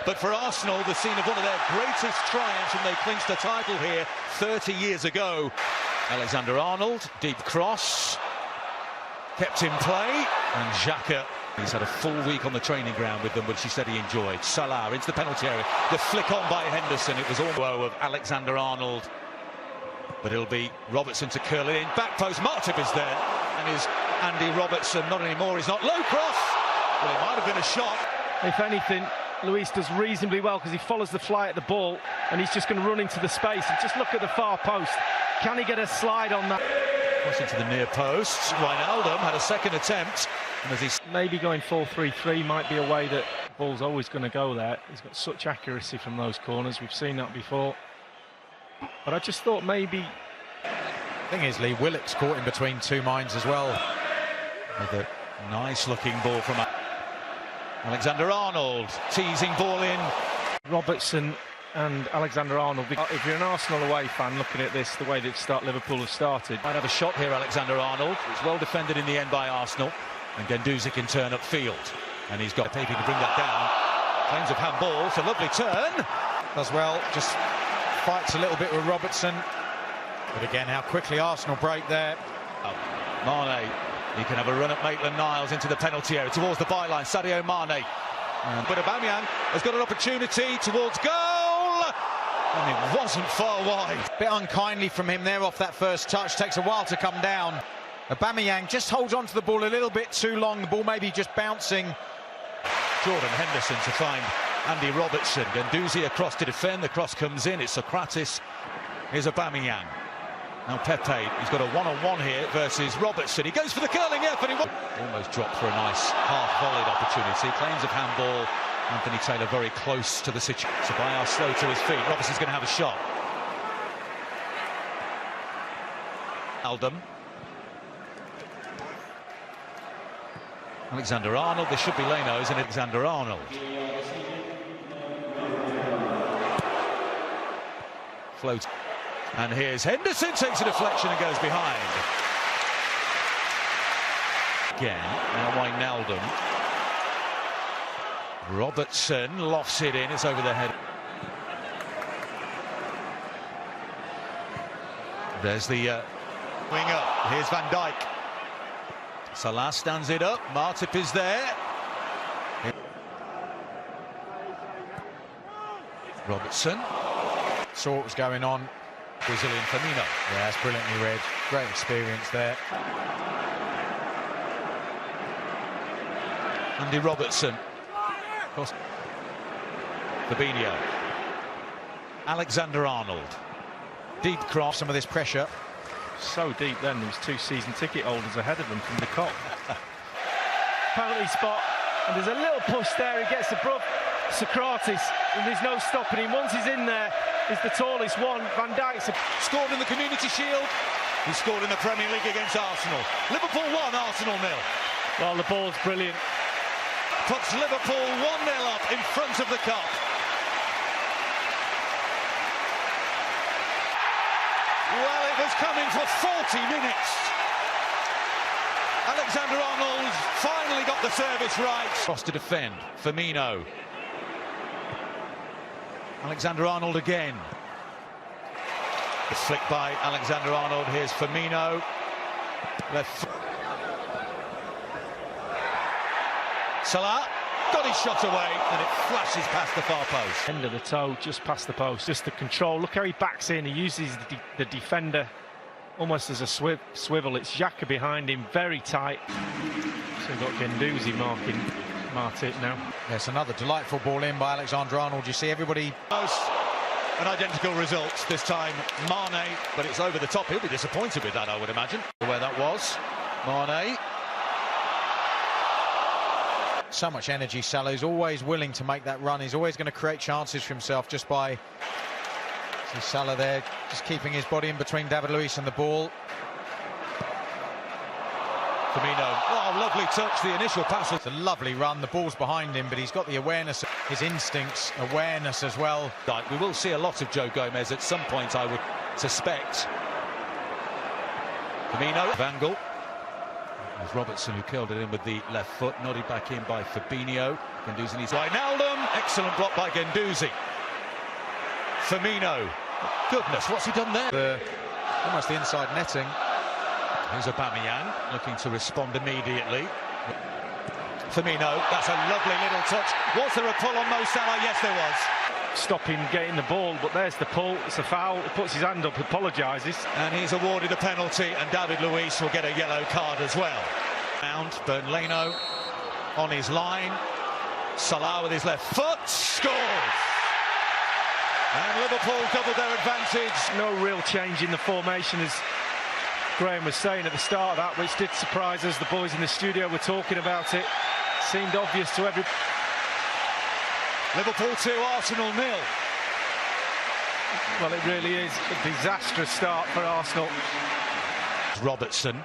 But for Arsenal, the scene of one of their greatest triumphs when they clinched the title here 30 years ago. Alexander-Arnold, deep cross, kept in play, and Xhaka. He's had a full week on the training ground with them, which he said he enjoyed. SALAAH into the penalty area. The flick on by Henderson. It was all woe of Alexander-Arnold. But it'll be Robertson to curl it in. Back post, Martip is there. And is Andy Robertson, not anymore, he's not. Low cross! Well, it might have been a shot. If anything, Luis does reasonably well because he follows the fly at the ball and he's just going to run into the space. And just look at the far post. Can he get a slide on that? Cross into the near post. Wijnaldum had a second attempt. And as he's maybe going 4-3-3 might be a way that the ball's always going to go there. He's got such accuracy from those corners. We've seen that before. But I just thought maybe... Thing is, Lee, Willock's caught in between two minds as well. With a nice-looking ball from Alexander-Arnold. Teasing ball in. Robertson and Alexander-Arnold. If you're an Arsenal away fan looking at this, the way that Liverpool have started... Might have a shot here, Alexander-Arnold. It's well defended in the end by Arsenal. And Guendouzi can turn upfield. And he's got a paper to bring that down. Claims of handball. It's a lovely turn. Does well, just fights a little bit with Robertson. But again, how quickly Arsenal break there. Mane, he can have a run at Maitland-Niles into the penalty area towards the byline. Sadio Mane. But Aubameyang has got an opportunity towards goal. And it wasn't far wide. Bit unkindly from him there off that first touch. Takes a while to come down. Aubameyang just holds on to the ball a little bit too long. The ball maybe just bouncing. Jordan Henderson to find Andy Robertson. Guendouzi across to defend. The cross comes in. It's Socrates. Here's Aubameyang. Now Pepe, he's got a one-on-one here versus Robertson. He goes for the curling effort. He almost dropped for a nice half-volleyed opportunity. Claims of handball. Anthony Taylor very close to the situation. Ceballos slow to his feet. Robertson's going to have a shot. Aldum. Alexander-Arnold. There should be Leno's and Alexander-Arnold. Float. And here's Henderson, takes a deflection and goes behind. Again, now Wijnaldum. Robertson lofts it in, it's over the head. There's the wing up, here's Van Dijk. SALAAH stands it up, Martip is there. Robertson. Saw what was going on. Brazilian Firmino. Yeah, that's brilliantly read. Great experience there. Andy Robertson. Fabinho. Alexander-Arnold. Deep cross. Some of this pressure. So deep then, there was two season ticket holders ahead of them from the Kop. Penalty spot, and there's a little push there. He gets above Socrates, and there's no stopping him. Once he's in there, he's the tallest one. Van Dijk's scored in the Community Shield. He scored in the Premier League against Arsenal. Liverpool 1, Arsenal 0. Well, the ball's brilliant. Puts Liverpool 1-0 up in front of the Kop. Well, it was coming for 40 minutes. Alexander-Arnold finally got the service right. Cross to defend. Firmino. Alexander-Arnold again. The flick by Alexander-Arnold. Here's Firmino. Left. SALAAH got his shot away and it flashes past the far post. End of the toe, just past the post. Just the control. Look how he backs in. He uses the defender almost as a swivel. It's Xhaka behind him, very tight. So we've got Guendouzi marking Martip now. Yes, another delightful ball in by Alexander-Arnold. You see everybody... An identical result this time, Mane, but it's over the top. He'll be disappointed with that, I would imagine, where that was. Mane. So much energy, Salah. He's always willing to make that run. He's always going to create chances for himself just by... See Salah there, just keeping his body in between David Luiz and the ball. Firmino, oh, lovely touch, the initial pass. It's a lovely run, the ball's behind him, but he's got the awareness, his instincts, awareness as well. We will see a lot of Joe Gomez at some point, I would suspect. Firmino, Vangal. There's Robertson who curled it in with the left foot, nodded back in by Fabinho. Guendouzi needs Wijnaldum. Excellent block by Guendouzi. Firmino. Goodness, what's he done there? Almost the inside netting. Here's Aubameyang looking to respond immediately. Firmino, that's a lovely little touch. Was there a pull on Mo Salah? Yes, there was. Stopping getting the ball, but there's the pull. It's a foul. He puts his hand up, apologises. And he's awarded a penalty, and David Luiz will get a yellow card as well. Bernleno on his line. Salah with his left foot scores. And Liverpool doubled their advantage. No real change in the formation, as Graham was saying at the start of that, which did surprise us. The boys in the studio were talking about it. Seemed obvious to every. Liverpool 2, Arsenal 0. Well, it really is a disastrous start for Arsenal. Robertson.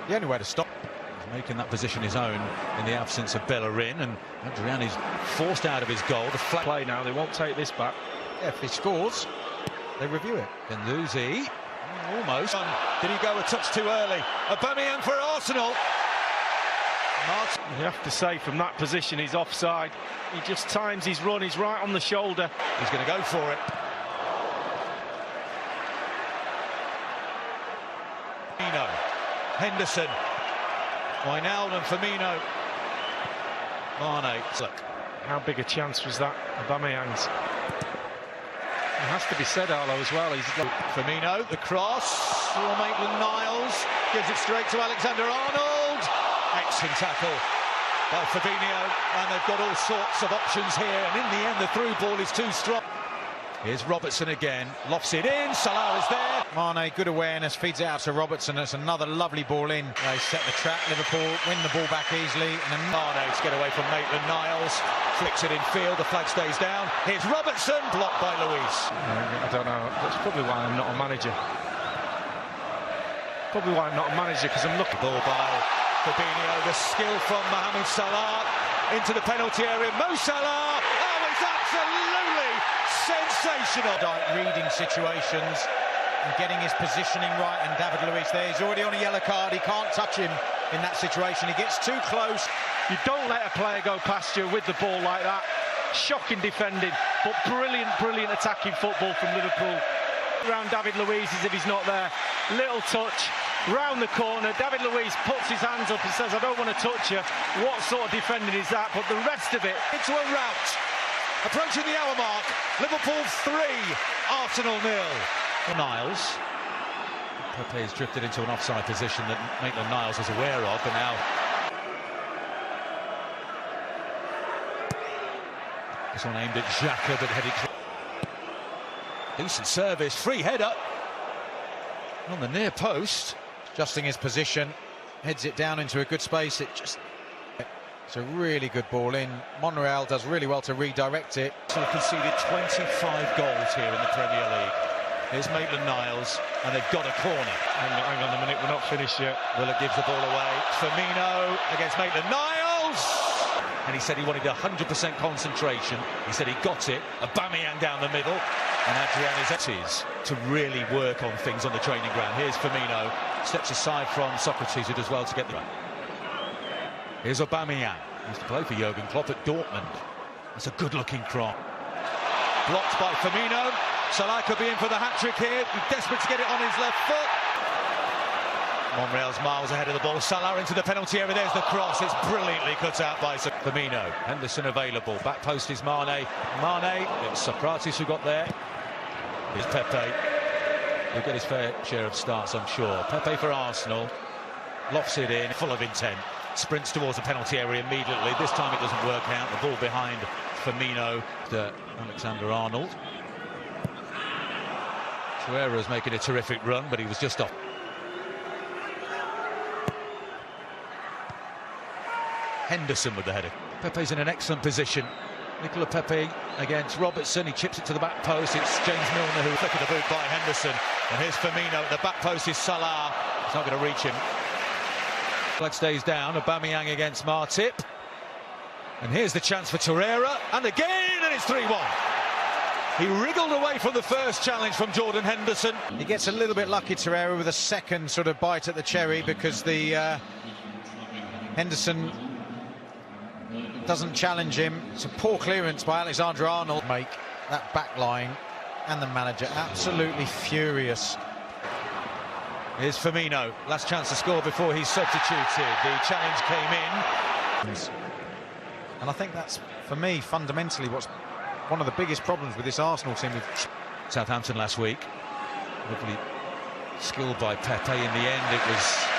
The only way to stop. He's making that position his own in the absence of Bellerin, and Adriani's forced out of his goal. The flat Play now, they won't take this back. Yeah, if he scores, they review it. Guendouzi, almost. Did he go a touch too early? Aubameyang for Arsenal. You have to say, from that position, he's offside. He just times his run. He's right on the shoulder. He's going to go for it. Firmino, Henderson, Wijnaldum, Firmino, Mane. Look, how big a chance was that? Aubameyang's. It has to be said, Arlo, as well. He's Firmino, the cross. Maitland-Niles gives it straight to Alexander-Arnold. Excellent tackle by Fabinho, and they've got all sorts of options here, and in the end the through ball is too strong. Here's Robertson again, lofts it in, Salah is there. Mane, good awareness, feeds it out to Robertson. That's another lovely ball in. They set the trap, Liverpool win the ball back easily. And Mane to get away from Maitland-Niles, flicks it in field, the flag stays down. Here's Robertson, blocked by Luiz. I don't know, that's probably why I'm not a manager. Probably why I'm not a manager, because I'm looking. Ball by Fabinho, the skill from Mohamed Salah into the penalty area. Mo Salah, oh, it's absolutely sensational. Reading situations and getting his positioning right, and David Luiz there, he's already on a yellow card. He can't touch him in that situation. He gets too close. You don't let a player go past you with the ball like that. Shocking defending, but brilliant attacking football from Liverpool. Around David Luiz as if he's not there. Little touch. Round the corner, David Luiz puts his hands up and says, I don't want to touch you. What sort of defending is that? But the rest of it... Into a rout. Approaching the hour mark. Liverpool 3, Arsenal 0. Niles. Pepe has drifted into an offside position that Maitland-Niles was aware of, but now... This one aimed at Xhaka, but headed... Decent service, free header. On the near post. Adjusting his position, heads it down into a good space. It's a really good ball in. Monreal does really well to redirect it. So conceded 25 goals here in the Premier League. Here's Maitland-Niles, and they've got a corner. Hang on a minute, we're not finished yet. Willer gives the ball away. Firmino against Maitland-Niles. And he said he wanted 100% concentration. He said he got it. Aubameyang down the middle. And Adrian is to really work on things on the training ground. Here's Firmino, steps aside from Socrates, who does well to get the run. Here's Aubameyang, he used to play for Jurgen Klopp at Dortmund. That's a good-looking cross. Blocked by Firmino. Salah could be in for the hat-trick here. He's desperate to get it on his left foot. Monreal's miles ahead of the ball. Salah into the penalty area. There's the cross. It's brilliantly cut out by Firmino. Henderson available. Back post is Mane. Mane. It's Socrates who got there. Here's Pepe. He'll get his fair share of starts, I'm sure. Pepe for Arsenal. Lofts it in, full of intent. Sprints towards the penalty area immediately. This time it doesn't work out. The ball behind Firmino to Alexander-Arnold. Torreira's making a terrific run, but he was just off. Henderson with the header. Pepe's in an excellent position. Nicola Pepe against Robertson. He chips it to the back post. It's James Milner who flickered the boot by Henderson. And here's Firmino. At the back post is Salah. It's not going to reach him. Flag stays down. Aubameyang against Martip. And here's the chance for Torreira. And again, and it's 3-1. He wriggled away from the first challenge from Jordan Henderson. He gets a little bit lucky, Torreira, with a second sort of bite at the cherry, because the Henderson doesn't challenge him. It's a poor clearance by Alexander-Arnold. Make that back line and the manager absolutely furious. Here's Firmino, last chance to score before he's substituted. The challenge came in. And I think that's, for me, fundamentally what's one of the biggest problems with this Arsenal team. Southampton last week. Lovely skill by Pepe. In the end, it was